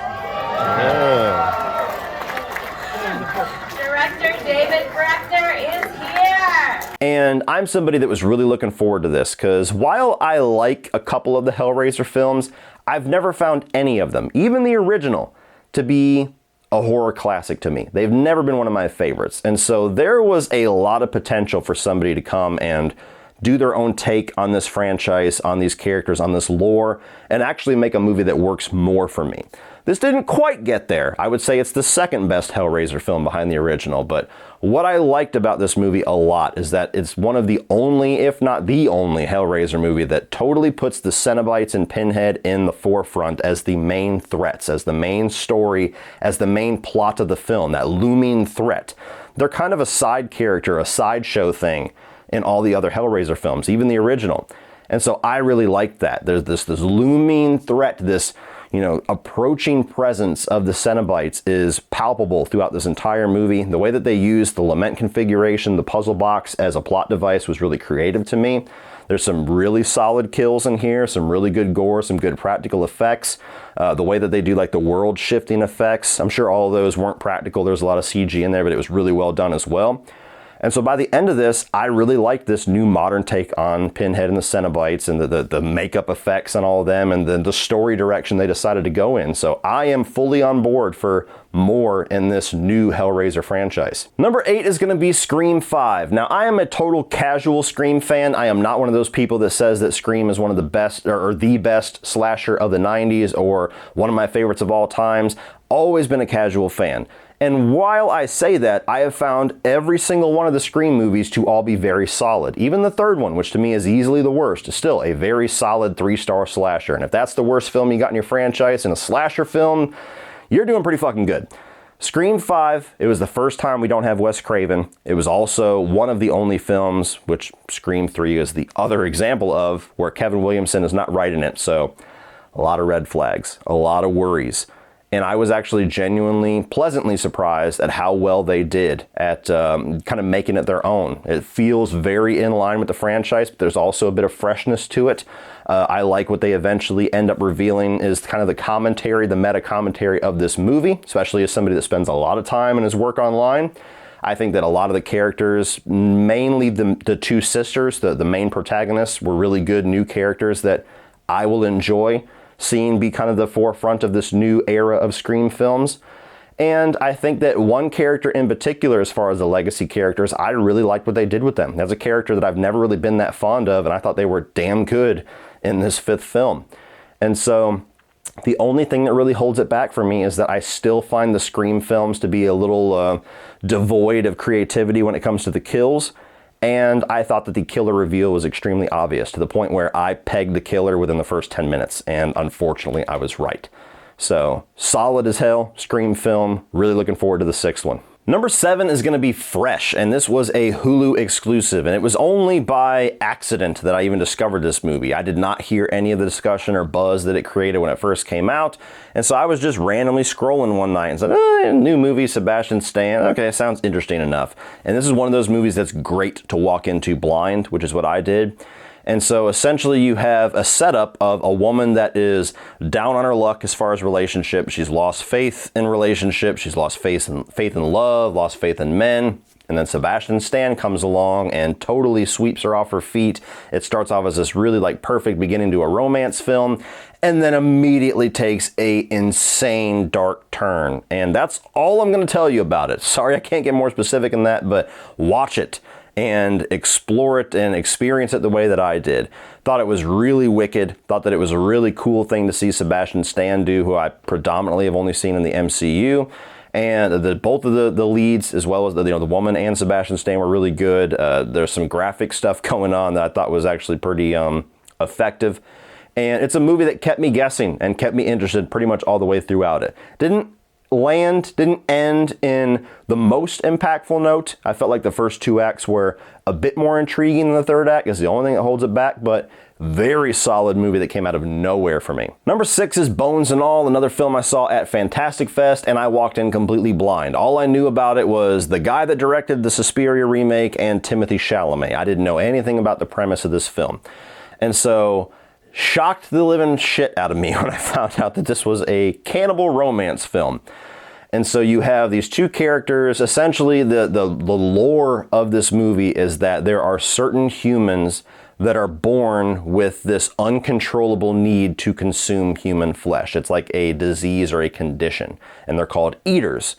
Director David Brechter is here. And I'm somebody that was really looking forward to this, because while I like a couple of the Hellraiser films, I've never found any of them, even the original, to be a horror classic to me. They've never been one of my favorites. And so there was a lot of potential for somebody to come and do their own take on this franchise, on these characters, on this lore, and actually make a movie that works more for me. This didn't quite get there. I would say it's the second best Hellraiser film behind the original, but what I liked about this movie a lot is that it's one of the only, if not the only, Hellraiser movie that totally puts the Cenobites and Pinhead in the forefront as the main threats, as the main story, as the main plot of the film, that looming threat. They're kind of a side character, a sideshow thing in all the other Hellraiser films, even the original. And so I really liked that. There's this looming threat, this, you know, approaching presence of the Cenobites is palpable throughout this entire movie. The way that they used the lament configuration, the puzzle box as a plot device was really creative to me. There's some really solid kills in here, some really good gore, some good practical effects. The way that they do like the world shifting effects, I'm sure all of those weren't practical. There's a lot of CG in there, but it was really well done as well. And so by the end of this, I really liked this new modern take on Pinhead and the Cenobites and the makeup effects on all of them and the story direction they decided to go in. So I am fully on board for more in this new Hellraiser franchise. Number 8 is going to be Scream 5. Now, I am a total casual Scream fan. I am not one of those people that says that Scream is one of the best or the best slasher of the 90s or one of my favorites of all times. Always been a casual fan. And while I say that, I have found every single one of the Scream movies to all be very solid. Even the third one, which to me is easily the worst, is still a very solid 3-star slasher. And if that's the worst film you got in your franchise in a slasher film, you're doing pretty fucking good. Scream 5, it was the first time we don't have Wes Craven. It was also one of the only films, which Scream 3 is the other example of, where Kevin Williamson is not right in it. So a lot of red flags, a lot of worries. And I was actually genuinely, pleasantly surprised at how well they did at kind of making it their own. It feels very in line with the franchise, but there's also a bit of freshness to it. I like what they eventually end up revealing is kind of the commentary, the meta commentary of this movie, especially as somebody that spends a lot of time in his work online. I think that a lot of the characters, mainly the two sisters, the main protagonists, were really good new characters that I will enjoy seeing be kind of the forefront of this new era of Scream films. And I think that one character in particular, as far as the legacy characters, I really liked what they did with them. That's a character that I've never really been that fond of, and I thought they were damn good in this 5th film. And so the only thing that really holds it back for me is that I still find the Scream films to be a little devoid of creativity when it comes to the kills. And I thought that the killer reveal was extremely obvious, to the point where I pegged the killer within the first 10 minutes, and unfortunately I was right. So solid as hell, Scream film. Really looking forward to the 6th one. Number 7 is going to be Fresh, and this was a Hulu exclusive, and it was only by accident that I even discovered this movie. I did not hear any of the discussion or buzz that it created when it first came out, and so I was just randomly scrolling one night and said, new movie, Sebastian Stan, okay, sounds interesting enough. And this is one of those movies that's great to walk into blind, which is what I did. And so essentially you have a setup of a woman that is down on her luck as far as relationships. She's lost faith in relationships. She's lost faith in love, lost faith in men. And then Sebastian Stan comes along and totally sweeps her off her feet. It starts off as this really like perfect beginning to a romance film, and then immediately takes a insane dark turn. And that's all I'm going to tell you about it. Sorry, I can't get more specific than that, but watch it and explore it and experience it the way that I did. Thought it was really wicked. Thought that it was a really cool thing to see Sebastian Stan do, who I predominantly have only seen in the MCU. And both of the leads, as well as the woman and Sebastian Stan, were really good. There's some graphic stuff going on that I thought was actually pretty effective. And it's a movie that kept me guessing and kept me interested pretty much all the way throughout it. Didn't end in the most impactful note. I felt like the first 2 acts were a bit more intriguing than the 3rd act. Is the only thing that holds it back, but very solid movie that came out of nowhere for me. Number 6 is Bones and All, another film I saw at Fantastic Fest, and I walked in completely blind. All I knew about it was the guy that directed the Suspiria remake and Timothée Chalamet. I didn't know anything about the premise of this film. And so shocked the living shit out of me when I found out that this was a cannibal romance film. And so you have these 2 characters. Essentially, the lore of this movie is that there are certain humans that are born with this uncontrollable need to consume human flesh. It's like a disease or a condition, and they're called eaters.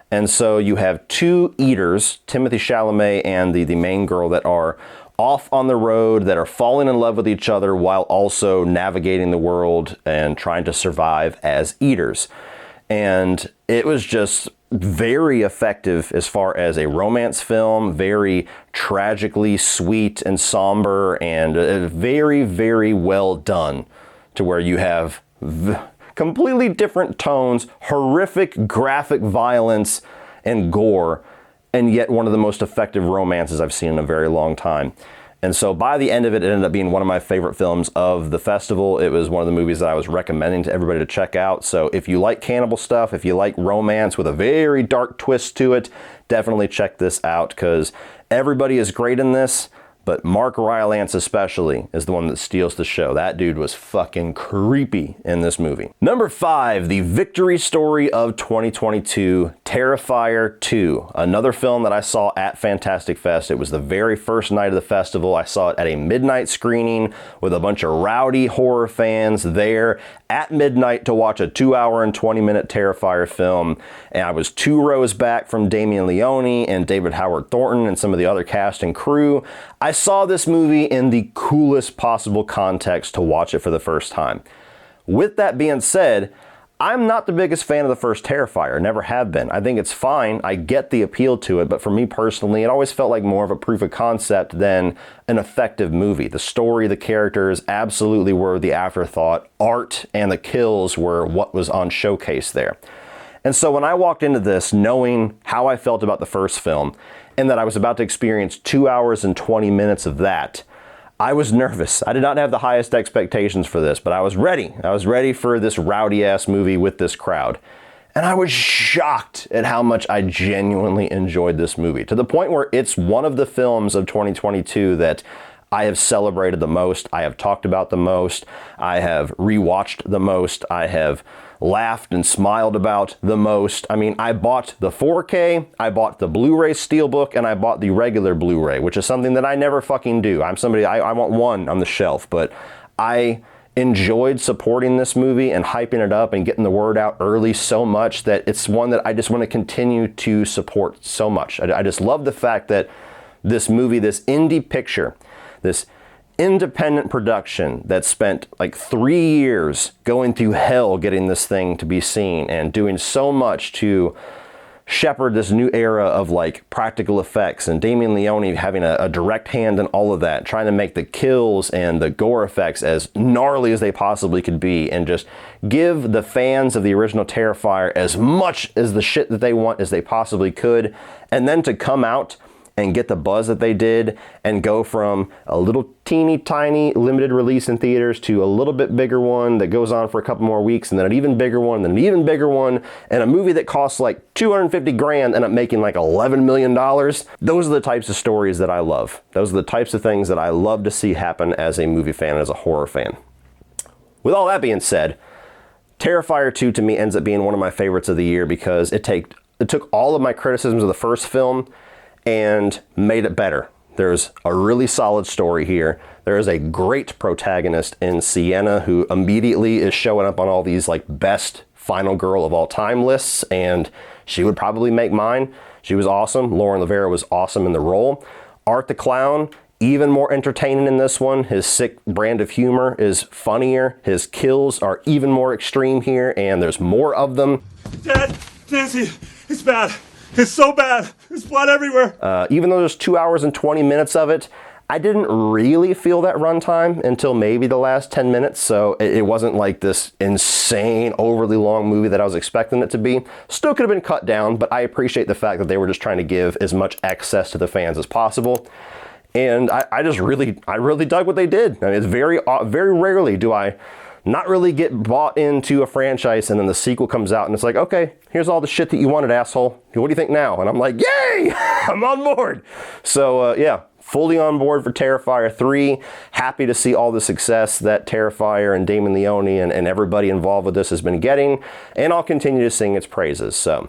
And so you have 2 eaters, Timothée Chalamet and the main girl, that are off on the road, that are falling in love with each other while also navigating the world and trying to survive as eaters. And it was just very effective as far as a romance film, very tragically sweet and somber, and very, very well done, to where you have completely different tones, horrific graphic violence and gore, and yet one of the most effective romances I've seen in a very long time. And so by the end of it, it ended up being one of my favorite films of the festival. It was one of the movies that I was recommending to everybody to check out. So if you like cannibal stuff, if you like romance with a very dark twist to it, definitely check this out, because everybody is great in this. But Mark Rylance especially is the one that steals the show. That dude was fucking creepy in this movie. Number 5, the victory story of 2022, Terrifier 2. Another film that I saw at Fantastic Fest. It was the very first night of the festival. I saw it at a midnight screening with a bunch of rowdy horror fans there at midnight to watch a 2-hour and 20-minute Terrifier film. And I was 2 rows back from Damien Leone and David Howard Thornton and some of the other cast and crew. I saw this movie in the coolest possible context to watch it for the first time. With that being said, I'm not the biggest fan of the first Terrifier, never have been. I think it's fine, I get the appeal to it, but for me personally, it always felt like more of a proof of concept than an effective movie. The story, the characters absolutely were the afterthought. Art and the kills were what was on showcase there. And so when I walked into this knowing how I felt about the first film, and that I was about to experience 2 hours and 20 minutes of that, I was nervous. I did not have the highest expectations for this, but I was ready. I was ready for this rowdy-ass movie with this crowd. And I was shocked at how much I genuinely enjoyed this movie, to the point where it's one of the films of 2022 that I have celebrated the most, I have talked about the most, I have rewatched the most, I have laughed and smiled about the most. I mean, I bought the 4K, I bought the Blu-ray Steelbook, and I bought the regular Blu-ray, which is something that I never fucking do. I'm somebody, I want one on the shelf, but I enjoyed supporting this movie and hyping it up and getting the word out early so much that it's one that I just want to continue to support so much. I just love the fact that this movie, this indie picture, this independent production that spent like 3 years going through hell getting this thing to be seen and doing so much to shepherd this new era of like practical effects, and Damien Leone having a direct hand in all of that, trying to make the kills and the gore effects as gnarly as they possibly could be, and just give the fans of the original Terrifier as much as the shit that they want as they possibly could, and then to come out and get the buzz that they did and go from a little teeny tiny limited release in theaters to a little bit bigger one that goes on for a couple more weeks, and then an even bigger one, and then an even bigger one, and a movie that costs like 250 grand and up making like $11 million. Those are the types of stories that I love. Those are the types of things that I love to see happen as a movie fan, as a horror fan. With all that being said, Terrifier 2 to me ends up being one of my favorites of the year because it took all of my criticisms of the first film and made it better. There's a really solid story here. There is a great protagonist in Sienna who immediately is showing up on all these like best final girl of all time lists, and she would probably make mine. She was awesome. Lauren Rivera was awesome in the role. Art the Clown, even more entertaining in this one. His sick brand of humor is funnier. His kills are even more extreme here, and there's more of them. Dad, Nancy, it's bad. It's so bad. There's blood everywhere. Even though there's 2 hours and 20 minutes of it, I didn't really feel that runtime until maybe the last 10 minutes, so it wasn't like this insane, overly long movie that I was expecting it to be. Still could have been cut down, but I appreciate the fact that they were just trying to give as much access to the fans as possible. And I really dug what they did. I mean, it's very rarely do I not really get bought into a franchise and then the sequel comes out and it's like, okay, here's all the shit that you wanted, asshole. What do you think now? And I'm like, yay, I'm on board. So yeah, fully on board for Terrifier 3. Happy to see all the success that Terrifier and Damien Leone and everybody involved with this has been getting. And I'll continue to sing its praises. So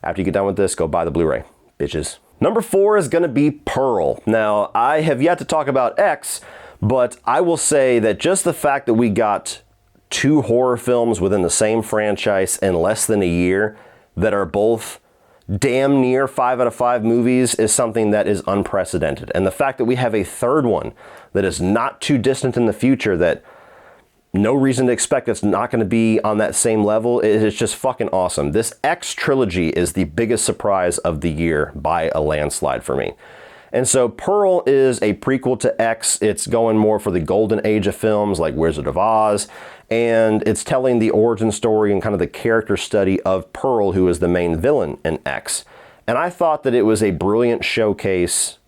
after you get done with this, go buy the Blu-ray, bitches. Number 4 is going to be Pearl. Now, I have yet to talk about X, but I will say that just the fact that we got 2 horror films within the same franchise in less than a year that are both damn near 5 out of 5 movies is something that is unprecedented. And the fact that we have a third one that is not too distant in the future, that no reason to expect it's not going to be on that same level, is just fucking awesome. This X trilogy is the biggest surprise of the year by a landslide for me. And so Pearl is a prequel to X. It's going more for the golden age of films like Wizard of Oz, and it's telling the origin story and kind of the character study of Pearl, who is the main villain in X. And I thought that it was a brilliant showcase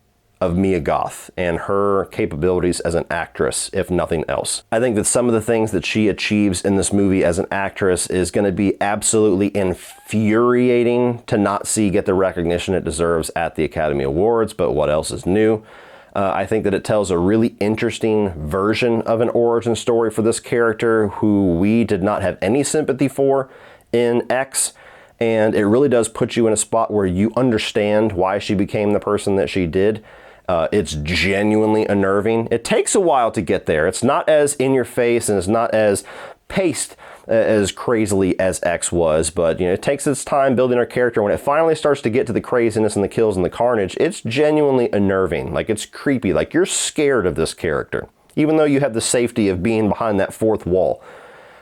of Mia Goth and her capabilities as an actress, if nothing else. I think that some of the things that she achieves in this movie as an actress is going to be absolutely infuriating to not see get the recognition it deserves at the Academy Awards, but what else is new? I think that it tells a really interesting version of an origin story for this character who we did not have any sympathy for in X. And it really does put you in a spot where you understand why she became the person that she did. It's genuinely unnerving. It takes a while to get there. It's not as in your face and it's not as paced as crazily as X was, but you know, it takes its time building our character. When it finally starts to get to the craziness and the kills and the carnage, it's genuinely unnerving. Like, it's creepy. Like, you're scared of this character, even though you have the safety of being behind that fourth wall.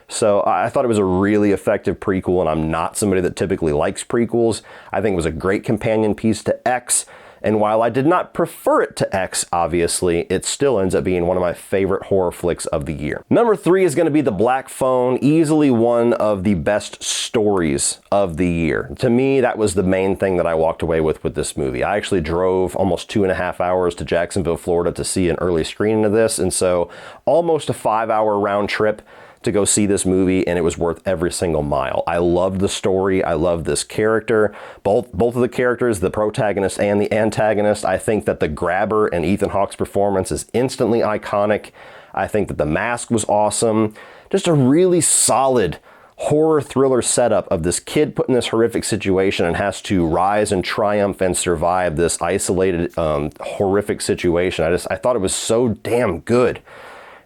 So I thought it was a really effective prequel, and I'm not somebody that typically likes prequels. I think it was a great companion piece to X. And while I did not prefer it to X, obviously, it still ends up being one of my favorite horror flicks of the year. Number 3 is going to be The Black Phone, easily one of the best stories of the year. To me, that was the main thing that I walked away with this movie. I actually drove almost 2.5 hours to Jacksonville, Florida to see an early screening of this, and so almost a 5-hour round trip to go see this movie, and it was worth every single mile. I loved the story. I loved this character. Both of the characters, the protagonist and the antagonist. I think that the grabber and Ethan Hawke's performance is instantly iconic. I think that the mask was awesome. Just a really solid horror thriller setup of this kid put in this horrific situation and has to rise and triumph and survive this isolated, horrific situation. I thought it was so damn good.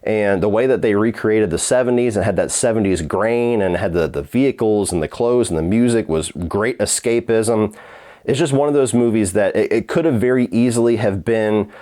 And the way that they recreated the 70s and had that 70s grain and had the vehicles and the clothes and the music was great escapism. It's just one of those movies that it could have very easily have been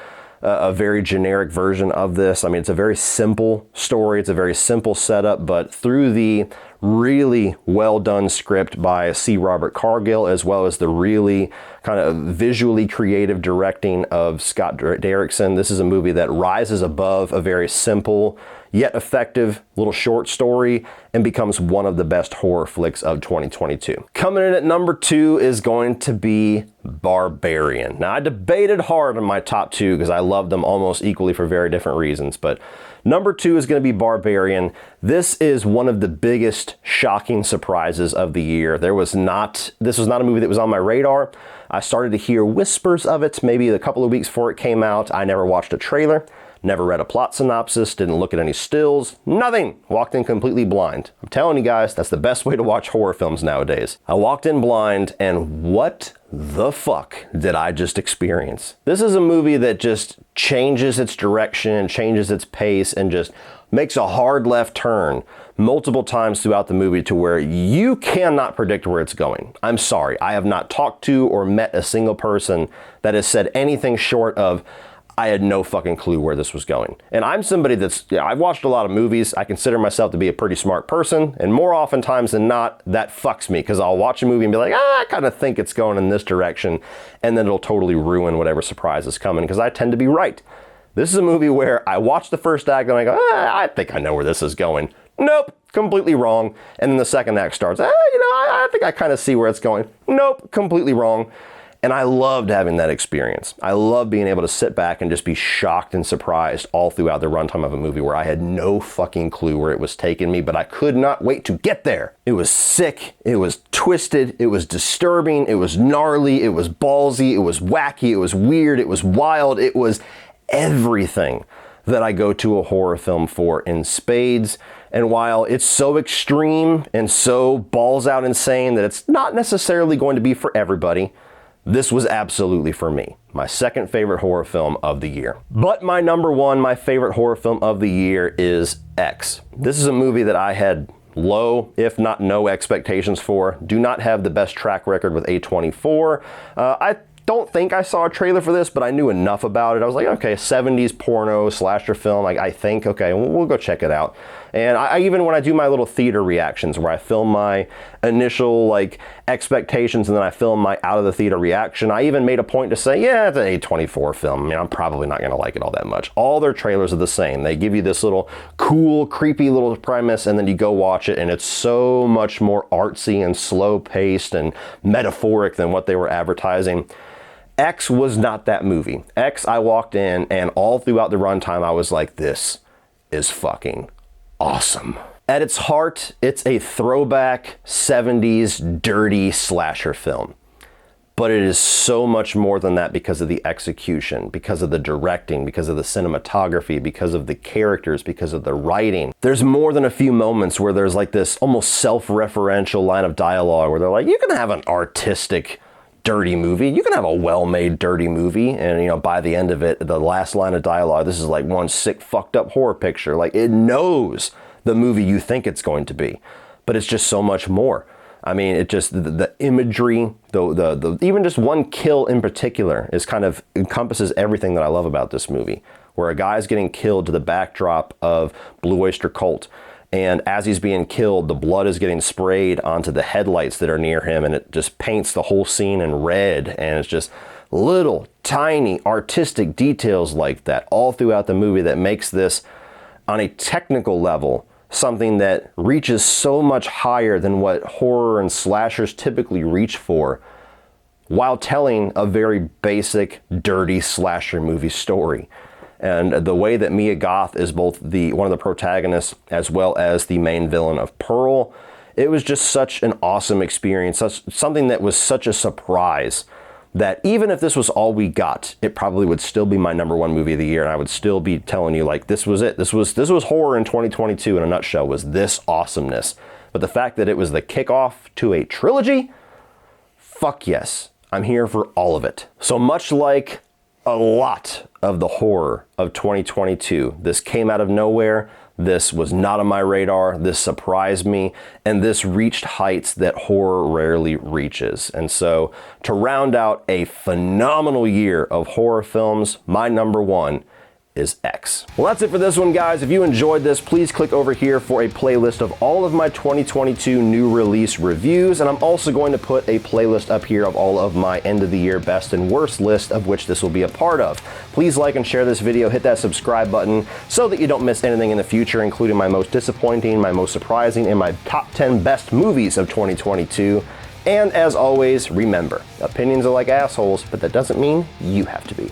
a very generic version of this. I mean, it's a very simple story. It's a very simple setup, but through the really well done script by C. Robert Cargill, as well as the really kind of visually creative directing of Scott Derrickson. This is a movie that rises above a very simple yet effective little short story and becomes one of the best horror flicks of 2022. Coming in at number 2 is going to be Barbarian. Now, I debated hard on my top 2 because I love them almost equally for very different reasons, but number 2 is going to be Barbarian. This is one of the biggest shocking surprises of the year. This was not a movie that was on my radar. I started to hear whispers of it maybe a couple of weeks before it came out. I never watched a trailer, never read a plot synopsis, didn't look at any stills, nothing. Walked in completely blind. I'm telling you guys, that's the best way to watch horror films nowadays. I walked in blind, and what the fuck did I just experience? This is a movie that just changes its direction, changes its pace, and just makes a hard left turn multiple times throughout the movie to where you cannot predict where it's going. I'm sorry, I have not talked to or met a single person that has said anything short of, I had no fucking clue where this was going. And I'm somebody I've watched a lot of movies. I consider myself to be a pretty smart person, and more oftentimes than not, that fucks me, because I'll watch a movie and be like, I kind of think it's going in this direction, and then it'll totally ruin whatever surprise is coming, because I tend to be right. This is a movie where I watch the first act and I go, I think I know where this is going. Nope, completely wrong. And then the second act starts, I think I kind of see where it's going. Nope, completely wrong. And I loved having that experience. I love being able to sit back and just be shocked and surprised all throughout the runtime of a movie where I had no fucking clue where it was taking me, but I could not wait to get there. It was sick, it was twisted, it was disturbing, it was gnarly, it was ballsy, it was wacky, it was weird, it was wild, it was everything that I go to a horror film for in spades. And while it's so extreme and so balls out insane that it's not necessarily going to be for everybody, this was absolutely for me. My second favorite horror film of the year. But my number 1, my favorite horror film of the year is X. This is a movie that I had low, if not no expectations for. Do not have the best track record with A24. I don't think I saw a trailer for this, but I knew enough about it. I was like, okay, 70s porno slasher film. I think, okay, we'll go check it out. And I even, when I do my little theater reactions where I film my initial expectations and then I film my out of the theater reaction, I even made a point to say, yeah, it's an A24 film. I mean, I'm probably not gonna like it all that much. All their trailers are the same. They give you this little cool, creepy little premise, and then you go watch it and it's so much more artsy and slow paced and metaphoric than what they were advertising. X was not that movie. X, I walked in and all throughout the runtime I was like, this is fucking awesome. At its heart, it's a throwback 70s dirty slasher film. But it is so much more than that because of the execution, because of the directing, because of the cinematography, because of the characters, because of the writing. There's more than a few moments where there's this almost self-referential line of dialogue where they're like, you can have an artistic dirty movie. You can have a well-made dirty movie, and by the end of it, the last line of dialogue, this is like one sick, fucked up horror picture. It knows the movie you think it's going to be, but it's just so much more. I mean, it just, the imagery, the even just one kill in particular is kind of encompasses everything that I love about this movie, where a guy's getting killed to the backdrop of Blue Oyster Cult. And as he's being killed, the blood is getting sprayed onto the headlights that are near him, and it just paints the whole scene in red. And it's just little tiny artistic details like that all throughout the movie that makes this, on a technical level, something that reaches so much higher than what horror and slashers typically reach for, while telling a very basic, dirty slasher movie story. And the way that Mia Goth is both one of the protagonists as well as the main villain of Pearl, it was just such an awesome experience, something that was such a surprise that even if this was all we got, it probably would still be my number 1 movie of the year, and I would still be telling you this was it. This was horror in 2022 in a nutshell, was this awesomeness. But the fact that it was the kickoff to a trilogy, fuck yes, I'm here for all of it. So much like a lot of the horror of 2022. This came out of nowhere. This was not on my radar. This surprised me. And this reached heights that horror rarely reaches. And so to round out a phenomenal year of horror films, my number 1 is X. Well, that's it for this one, guys. If you enjoyed this, please click over here for a playlist of all of my 2022 new release reviews, and I'm also going to put a playlist up here of all of my end of the year best and worst list, of which this will be a part of. Please like and share this video, hit that subscribe button so that you don't miss anything in the future, including my most disappointing, my most surprising, and my top 10 best movies of 2022. And as always, remember, opinions are like assholes, but that doesn't mean you have to be.